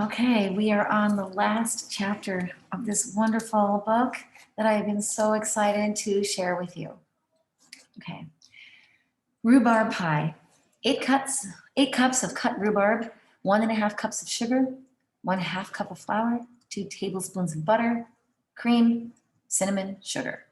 Okay, we are on the last chapter of this wonderful book that I have been so excited to share with you. Okay, rhubarb pie. 8 cups of cut rhubarb, 1.5 cups of sugar, 1/2 cup of flour, 2 tablespoons of butter, cream, cinnamon, sugar.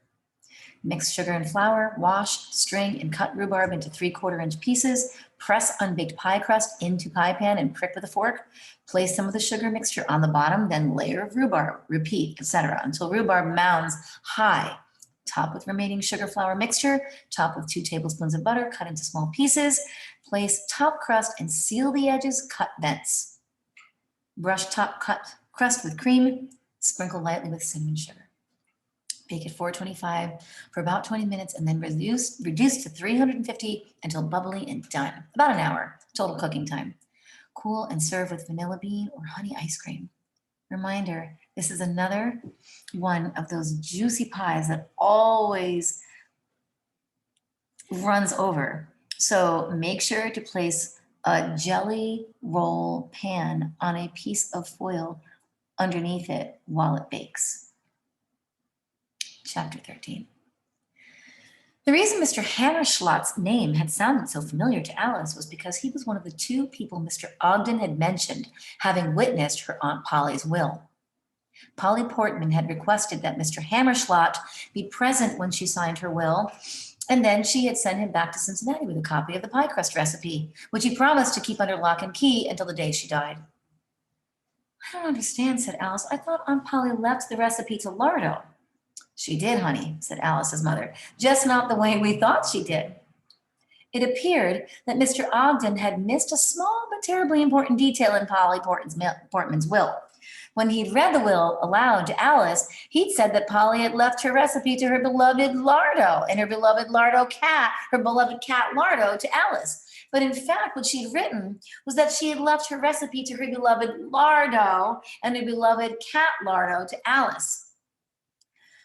Mix sugar and flour, wash, string, and cut rhubarb into 3/4 inch pieces. Press unbaked pie crust into pie pan and prick with a fork. Place some of the sugar mixture on the bottom, then layer of rhubarb. Repeat, etc., until rhubarb mounds high. Top with remaining sugar flour mixture. Top with 2 tablespoons of butter cut into small pieces. Place top crust and seal the edges, cut vents. Brush top cut crust with cream. Sprinkle lightly with cinnamon sugar. Bake at 425 for about 20 minutes and then reduce to 350 until bubbly and done. About an hour total cooking time. Cool and serve with vanilla bean or honey ice cream. Reminder, this is another one of those juicy pies that always runs over. So make sure to place a jelly roll pan on a piece of foil underneath it while it bakes. Chapter 13. The reason Mr. Hammerschlott's name had sounded so familiar to Alice was because he was one of the 2 people Mr. Ogden had mentioned having witnessed her Aunt Polly's will. Polly Portman had requested that Mr. Hammerschlott be present when she signed her will, and then she had sent him back to Cincinnati with a copy of the pie crust recipe, which he promised to keep under lock and key until the day she died. I don't understand, said Alice. I thought Aunt Polly left the recipe to Lardo. She did, honey, said Alice's mother, just not the way we thought she did. It appeared that Mr. Ogden had missed a small but terribly important detail in Polly Portman's will. When he'd read the will aloud to Alice, he'd said that Polly had left her recipe to her beloved Lardo, and her beloved cat Lardo to Alice. But in fact, what she'd written was that she had left her recipe to her beloved Lardo and her beloved cat Lardo to Alice.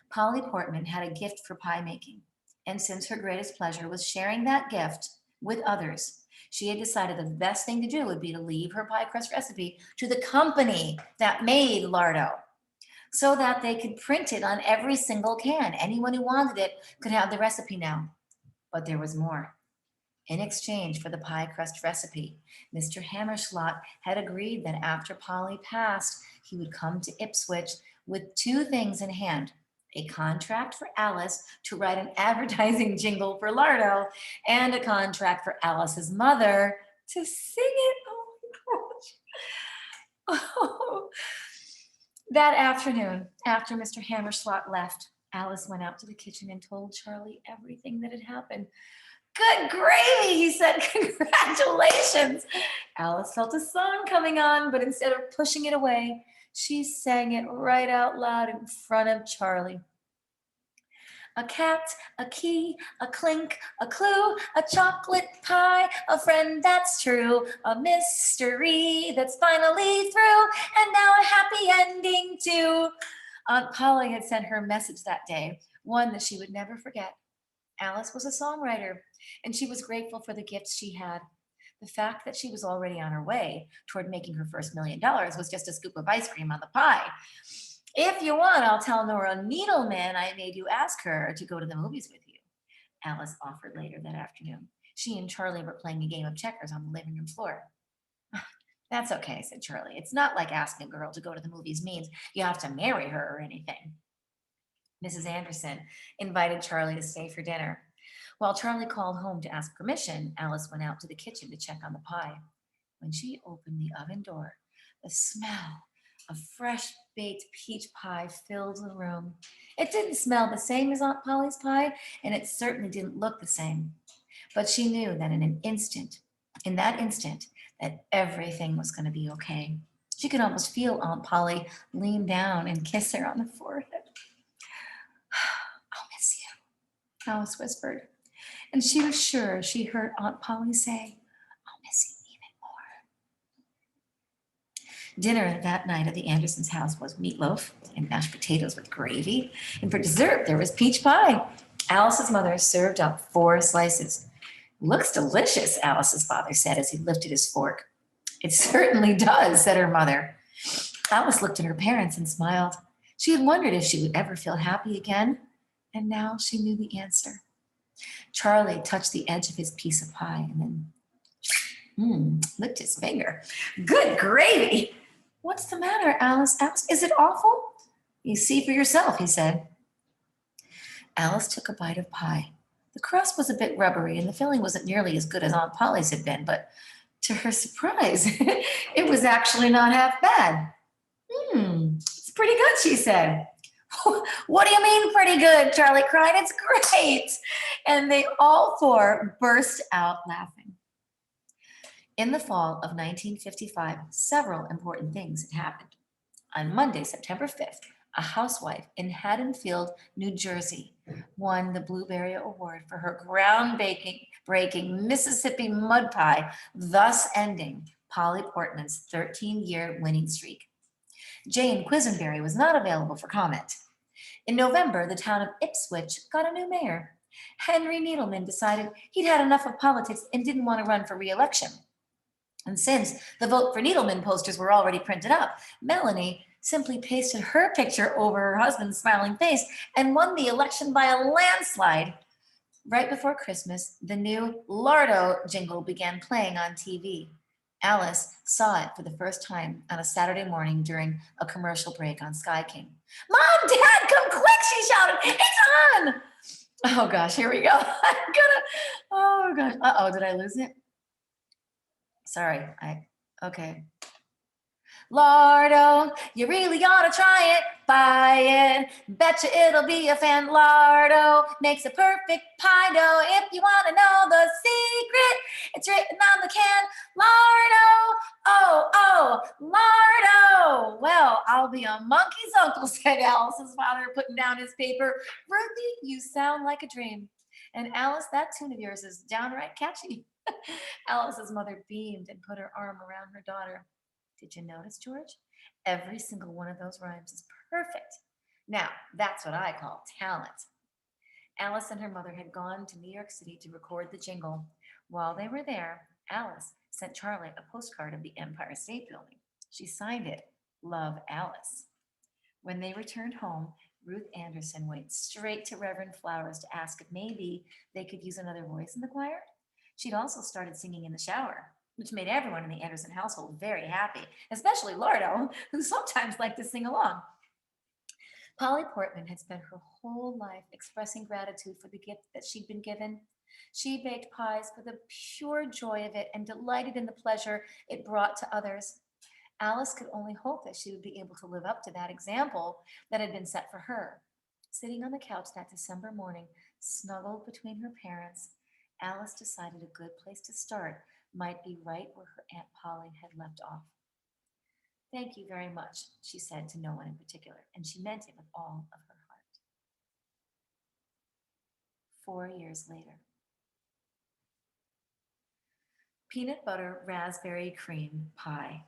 Polly Portman had a gift for pie making, and since her greatest pleasure was sharing that gift with others, she had decided that the best thing to do would be to leave her pie crust recipe to the company that made Lardo, so that they could print it on every single can. Anyone who wanted it could have the recipe now. But there was more. In exchange for the pie crust recipe, Mr. Hammerschlott had agreed that after Polly passed, he would come to Ipswich with 2 things in hand: a contract for Alice to write an advertising jingle for Lardo, and a contract for Alice's mother to sing it. Oh my gosh. Oh. That afternoon, after Mr. Hammerschlott left, Alice went out to the kitchen and told Charlie everything that had happened. Good gravy, he said. Congratulations. Alice felt a song coming on, but instead of pushing it away, she sang it right out loud in front of Charlie. A cat, a key, a clink, a clue, a chocolate pie, a friend that's true, a mystery that's finally through, and now a happy ending too. Aunt Polly had sent her a message that day, one that she would never forget. Alice was a songwriter, and she was grateful for the gifts she had. The fact that she was already on her way toward making her first $1 million was just a scoop of ice cream on the pie. If you want, I'll tell Nora Needleman I made you ask her to go to the movies with you, Alice offered later that afternoon. She and Charlie were playing a game of checkers on the living room floor. That's okay, said Charlie. It's not like asking a girl to go to the movies means you have to marry her or anything. Mrs. Anderson invited Charlie to stay for dinner. While Charlie called home to ask permission, Alice went out to the kitchen to check on the pie. When she opened the oven door, the smell of fresh baked peach pie filled the room. It didn't smell the same as Aunt Polly's pie, and it certainly didn't look the same. But she knew that in that instant, that everything was going to be okay. She could almost feel Aunt Polly lean down and kiss her on the forehead. I'll miss you, Alice whispered. And she was sure she heard Aunt Polly say, I'll miss you even more. Dinner that night at the Andersons' house was meatloaf and mashed potatoes with gravy. And for dessert, there was peach pie. Alice's mother served up 4 slices. Looks delicious, Alice's father said as he lifted his fork. It certainly does, said her mother. Alice looked at her parents and smiled. She had wondered if she would ever feel happy again, and now she knew the answer. Charlie touched the edge of his piece of pie and then licked his finger. Good gravy! What's the matter? Alice asked. Is it awful? You see for yourself, he said. Alice took a bite of pie. The crust was a bit rubbery and the filling wasn't nearly as good as Aunt Polly's had been, but to her surprise, it was actually not half bad. It's pretty good, she said. What do you mean pretty good? Charlie cried. It's great. And they all four burst out laughing. In the fall of 1955, several important things had happened. On Monday, September 5th, a housewife in Haddonfield, New Jersey, won the Blueberry Award for her groundbreaking Mississippi mud pie, thus ending Polly Portman's 13-year winning streak. Jane Quisenberry was not available for comment. In November, the town of Ipswich got a new mayor. Henry Needleman decided he'd had enough of politics and didn't want to run for re-election. And since the vote for Needleman posters were already printed up, Melanie simply pasted her picture over her husband's smiling face and won the election by a landslide. Right before Christmas, the new Lardo jingle began playing on TV. Alice saw it for the first time on a Saturday morning during a commercial break on Sky King. Mom, Dad, come quick, she shouted. It's on! Oh gosh, here we go. Oh gosh. Uh-oh, did I lose it? Sorry, okay. Lardo, you really ought to try it, buy it. Betcha it'll be a fan. Lardo makes a perfect pie dough. If you want to know the secret, it's written on the can. Lardo, oh, Lardo. Well, I'll be a monkey's uncle, said Alice's father, putting down his paper. Ruthie, you sound like a dream. And Alice, that tune of yours is downright catchy. Alice's mother beamed and put her arm around her daughter. Did you notice, George? Every single one of those rhymes is perfect. Now, that's what I call talent. Alice and her mother had gone to New York City to record the jingle. While they were there, Alice sent Charlie a postcard of the Empire State Building. She signed it, Love, Alice. When they returned home, Ruth Anderson went straight to Reverend Flowers to ask if maybe they could use another voice in the choir. She'd also started singing in the shower, which made everyone in the Anderson household very happy, especially Lardo, who sometimes liked to sing along. Polly Portman had spent her whole life expressing gratitude for the gift that she'd been given. She baked pies for the pure joy of it and delighted in the pleasure it brought to others. Alice could only hope that she would be able to live up to that example that had been set for her. Sitting on the couch that December morning, snuggled between her parents, Alice decided a good place to start might be right where her Aunt Polly had left off. Thank you very much, she said to no one in particular, and she meant it with all of her heart. 4 years later. Peanut butter raspberry cream pie.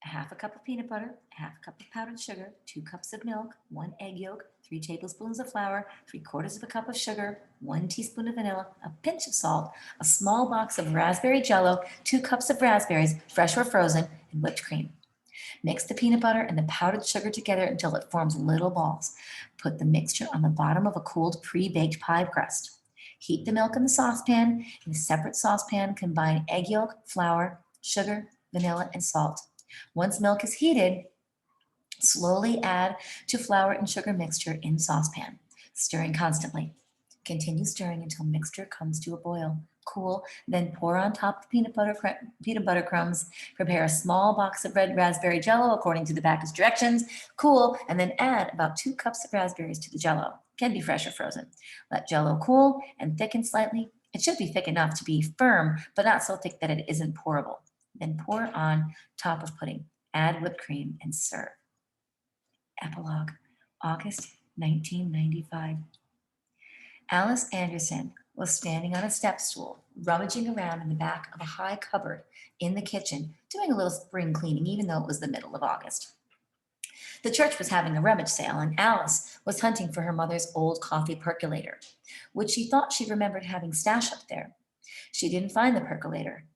A half a cup of peanut butter, a half a cup of powdered sugar, 2 cups of milk, 1 egg yolk, 3 tablespoons of flour, 3/4 of a cup of sugar, 1 teaspoon of vanilla, a pinch of salt, a small box of raspberry jello, 2 cups of raspberries, fresh or frozen, and whipped cream. Mix the peanut butter and the powdered sugar together until it forms little balls. Put the mixture on the bottom of a cooled pre-baked pie crust. Heat the milk in the saucepan. In a separate saucepan, combine egg yolk, flour, sugar, vanilla, and salt. Once milk is heated, slowly add to flour and sugar mixture in saucepan, stirring constantly. Continue stirring until mixture comes to a boil. Cool, then pour on top of peanut butter crumbs. Prepare a small box of red raspberry jello according to the package directions. Cool, and then add about 2 cups of raspberries to the jello. Can be fresh or frozen. Let jello cool and thicken slightly. It should be thick enough to be firm, but not so thick that it isn't pourable. Then pour on top of pudding. Add whipped cream and serve. Epilogue, August 1995. Alice Anderson was standing on a step stool, rummaging around in the back of a high cupboard in the kitchen, doing a little spring cleaning, even though it was the middle of August. The church was having a rummage sale, and Alice was hunting for her mother's old coffee percolator, which she thought she remembered having stashed up there. She didn't find the percolator,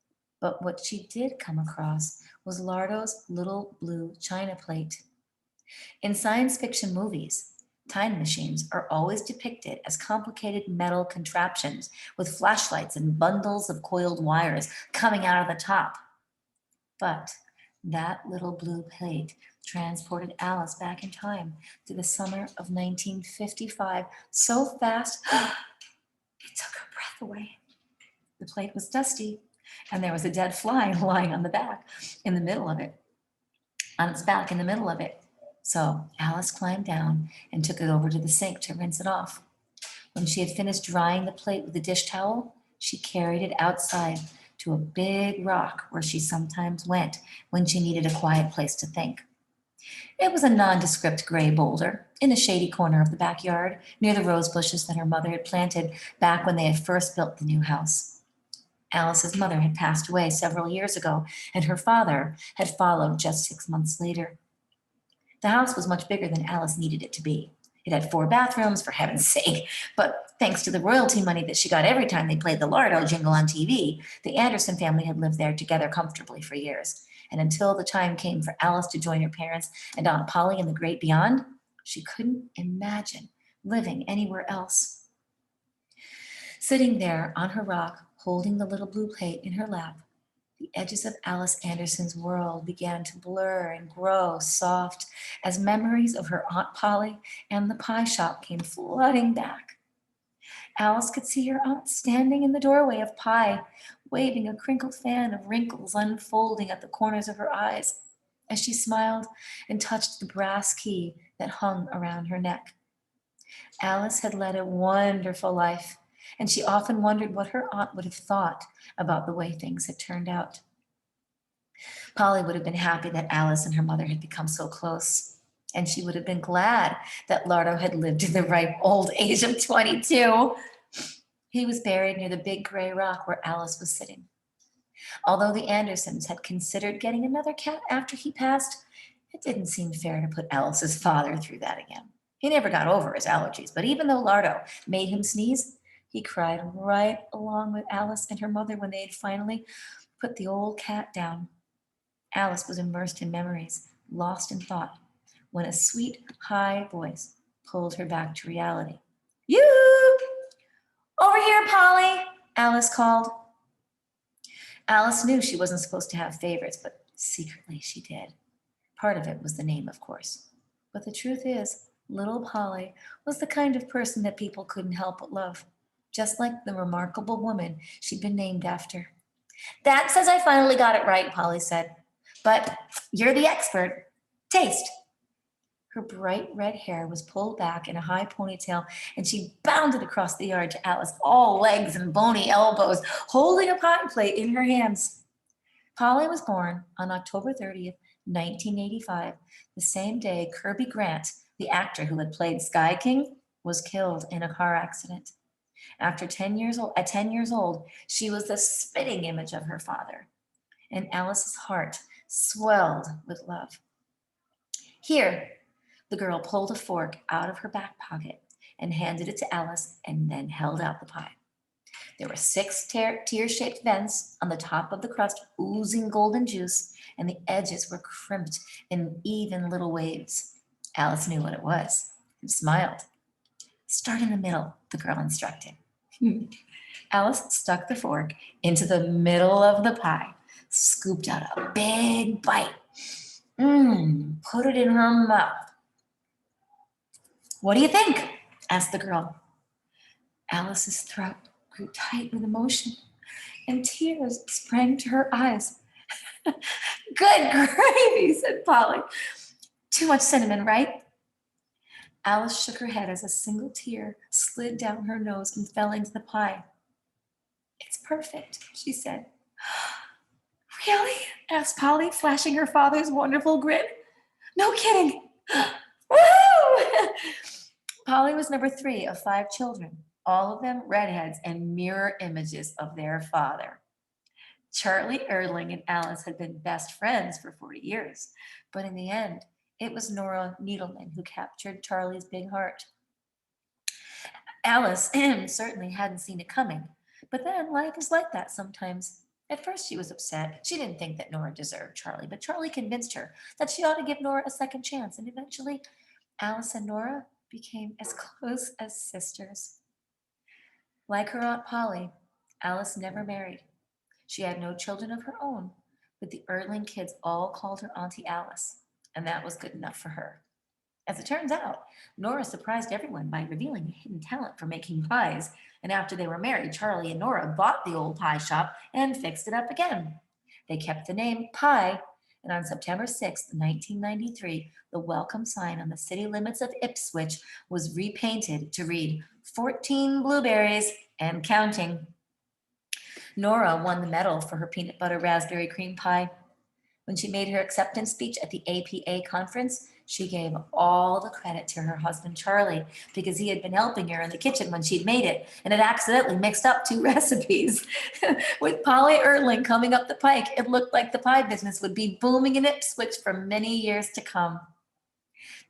but what she did come across was Lardo's little blue china plate. In science fiction movies, time machines are always depicted as complicated metal contraptions with flashlights and bundles of coiled wires coming out of the top. But that little blue plate transported Alice back in time to the summer of 1955 so fast it took her breath away. The plate was dusty, and there was a dead fly lying on the back in the middle of it, on its back in the middle of it. So Alice climbed down and took it over to the sink to rinse it off. When she had finished drying the plate with a dish towel, she carried it outside to a big rock where she sometimes went when she needed a quiet place to think. It was a nondescript gray boulder in a shady corner of the backyard near the rose bushes that her mother had planted back when they had first built the new house. Alice's mother had passed away several years ago, and her father had followed just 6 months later. The house was much bigger than Alice needed it to be. It had 4 bathrooms, for heaven's sake, but thanks to the royalty money that she got every time they played the Lardo jingle on TV, the Anderson family had lived there together comfortably for years. And until the time came for Alice to join her parents and Aunt Polly in the great beyond, she couldn't imagine living anywhere else. Sitting there on her rock, holding the little blue plate in her lap, the edges of Alice Anderson's world began to blur and grow soft as memories of her Aunt Polly and the pie shop came flooding back. Alice could see her aunt standing in the doorway of Pie, waving a crinkled fan of wrinkles unfolding at the corners of her eyes as she smiled and touched the brass key that hung around her neck. Alice had led a wonderful life, and she often wondered what her aunt would have thought about the way things had turned out. Polly would have been happy that Alice and her mother had become so close, and she would have been glad that Lardo had lived to the ripe old age of 22. He was buried near the big gray rock where Alice was sitting. Although the Andersons had considered getting another cat after he passed, it didn't seem fair to put Alice's father through that again. He never got over his allergies, but even though Lardo made him sneeze, he cried right along with Alice and her mother when they had finally put the old cat down. Alice was immersed in memories, lost in thought, when a sweet, high voice pulled her back to reality. "You! Over here, Polly!" Alice called. Alice knew she wasn't supposed to have favorites, but secretly she did. Part of it was the name, of course. But the truth is, little Polly was the kind of person that people couldn't help but love, just like the remarkable woman she'd been named after. "That says I finally got it right," Polly said. "But you're the expert. Taste." Her bright red hair was pulled back in a high ponytail, and she bounded across the yard to Alice, all legs and bony elbows, holding a pie plate in her hands. Polly was born on October 30th, 1985, the same day Kirby Grant, the actor who had played Sky King, was killed in a car accident. At 10 years old, she was the spitting image of her father, and Alice's heart swelled with love. "Here," the girl pulled a fork out of her back pocket and handed it to Alice and then held out the pie. There were 6 tear-shaped vents on the top of the crust, oozing golden juice, and the edges were crimped in even little waves. Alice knew what it was and smiled. "Start in the middle," the girl instructed. Alice stuck the fork into the middle of the pie, scooped out a big bite, put it in her mouth. "What do you think?" asked the girl. Alice's throat grew tight with emotion, and tears sprang to her eyes. "Good gravy," said Polly. "Too much cinnamon, right?" Alice shook her head as a single tear slid down her nose and fell into the pie. "It's perfect," she said. "Really?" asked Polly, flashing her father's wonderful grin. "No kidding." Woo! Polly was number 3 of 5 children, all of them redheads and mirror images of their father. Charlie Erling and Alice had been best friends for 40 years, but in the end, it was Nora Needleman who captured Charlie's big heart. Alice certainly hadn't seen it coming, but then life is like that sometimes. At first, she was upset. She didn't think that Nora deserved Charlie, but Charlie convinced her that she ought to give Nora a second chance, and eventually, Alice and Nora became as close as sisters. Like her Aunt Polly, Alice never married. She had no children of her own, but the Erling kids all called her Auntie Alice, and that was good enough for her. As it turns out, Nora surprised everyone by revealing a hidden talent for making pies, and after they were married, Charlie and Nora bought the old pie shop and fixed it up again. They kept the name Pie, and on September 6th, 1993, the welcome sign on the city limits of Ipswich was repainted to read 14 blueberries and counting. Nora won the medal for her peanut butter raspberry cream pie. When she made her acceptance speech at the APA conference, she gave all the credit to her husband Charlie because he had been helping her in the kitchen when she'd made it and had accidentally mixed up two recipes. With Polly Erling coming up the pike, it looked like the pie business would be booming in Ipswich for many years to come.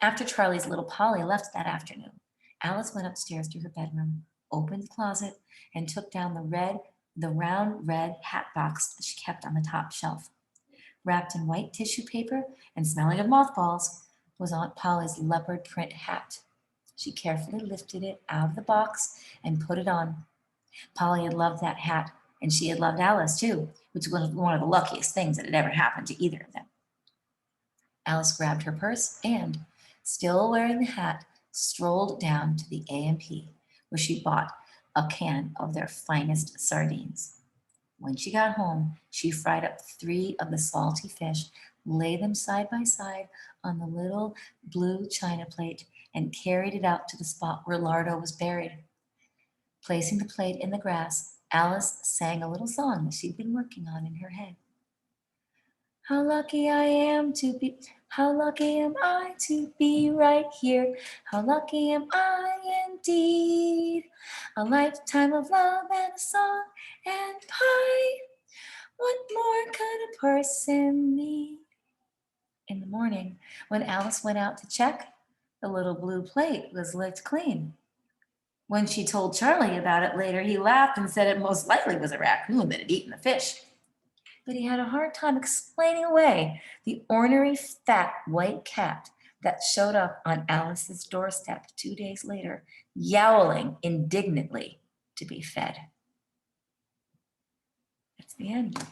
After Charlie's little Polly left that afternoon, Alice went upstairs to her bedroom, opened the closet, and took down the round red hat box that she kept on the top shelf. Wrapped in white tissue paper and smelling of mothballs was Aunt Polly's leopard print hat. She carefully lifted it out of the box and put it on. Polly had loved that hat, and she had loved Alice too, which was one of the luckiest things that had ever happened to either of them. Alice grabbed her purse and, still wearing the hat, strolled down to the A&P, where she bought a can of their finest sardines. When she got home, she fried up 3 of the salty fish, laid them side by side on the little blue china plate, and carried it out to the spot where Lardo was buried. Placing the plate in the grass, Alice sang a little song that she'd been working on in her head. How lucky am I to be right here. How lucky am I indeed. A lifetime of love and a song and pie. What more could a person need? In the morning, when Alice went out to check, the little blue plate was licked clean. When she told Charlie about it later, he laughed and said it most likely was a raccoon that had eaten the fish. But he had a hard time explaining away the ornery, fat, white cat that showed up on Alice's doorstep 2 days later, yowling indignantly to be fed. That's the end.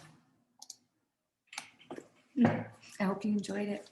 I hope you enjoyed it.